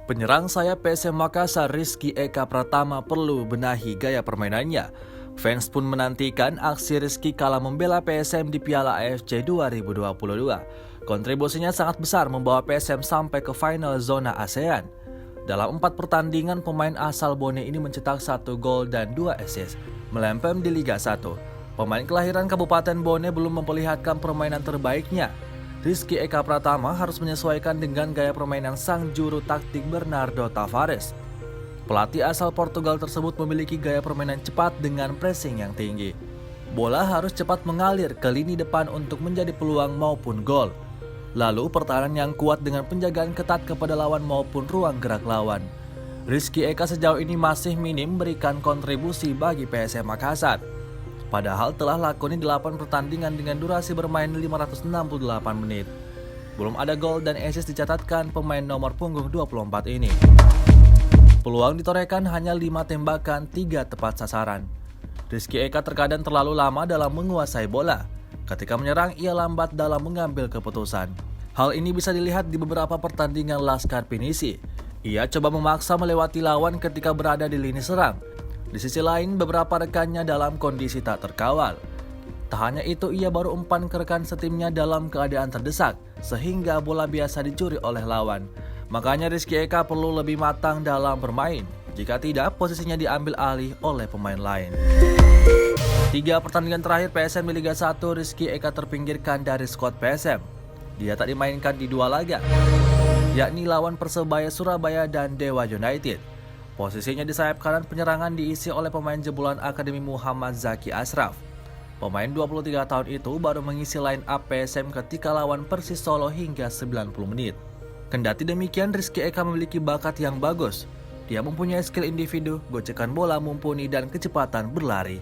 Penyerang sayap PSM Makassar Rizky Eka Pratama perlu benahi gaya permainannya. Fans pun menantikan aksi Rizky kala membela PSM di Piala AFC 2022. Kontribusinya sangat besar membawa PSM sampai ke final zona ASEAN. Dalam 4 pertandingan, pemain asal Bone ini mencetak 1 gol dan 2 assist, melempem di Liga 1. Pemain kelahiran Kabupaten Bone belum memperlihatkan permainan terbaiknya. Rizky Eka Pratama harus menyesuaikan dengan gaya permainan sang juru taktik Bernardo Tavares. Pelatih asal Portugal tersebut memiliki gaya permainan cepat dengan pressing yang tinggi. Bola harus cepat mengalir ke lini depan untuk menjadi peluang maupun gol. Lalu pertahanan yang kuat dengan penjagaan ketat kepada lawan maupun ruang gerak lawan. Rizky Eka sejauh ini masih minim memberikan kontribusi bagi PSM Makassar. Padahal telah lakoni 8 pertandingan dengan durasi bermain 568 menit. Belum ada gol dan assist dicatatkan pemain nomor punggung 24 ini. Peluang ditorehkan hanya 5 tembakan, 3 tepat sasaran. Rizky Eka terkadang terlalu lama dalam menguasai bola. Ketika menyerang, ia lambat dalam mengambil keputusan. Hal ini bisa dilihat di beberapa pertandingan Laskar Pinisi. Ia coba memaksa melewati lawan ketika berada di lini serang. Di sisi lain, beberapa rekannya dalam kondisi tak terkawal. Tak hanya itu, ia baru umpan ke rekan setimnya dalam keadaan terdesak, sehingga bola biasa dicuri oleh lawan. Makanya Rizky Eka perlu lebih matang dalam bermain. Jika tidak, posisinya diambil alih oleh pemain lain. 3 pertandingan terakhir PSM di Liga 1, Rizky Eka terpinggirkan dari skuad PSM. Dia tak dimainkan di 2 laga, yakni lawan Persebaya Surabaya dan Dewa United. Posisinya di sayap kanan penyerangan diisi oleh pemain jebolan Akademi Muhammad Zaki Ashraf. Pemain 23 tahun itu baru mengisi line up PSM ketika lawan Persis Solo hingga 90 menit. Kendati demikian, Rizky Eka memiliki bakat yang bagus. Dia mempunyai skill individu, gocekan bola mumpuni dan kecepatan berlari.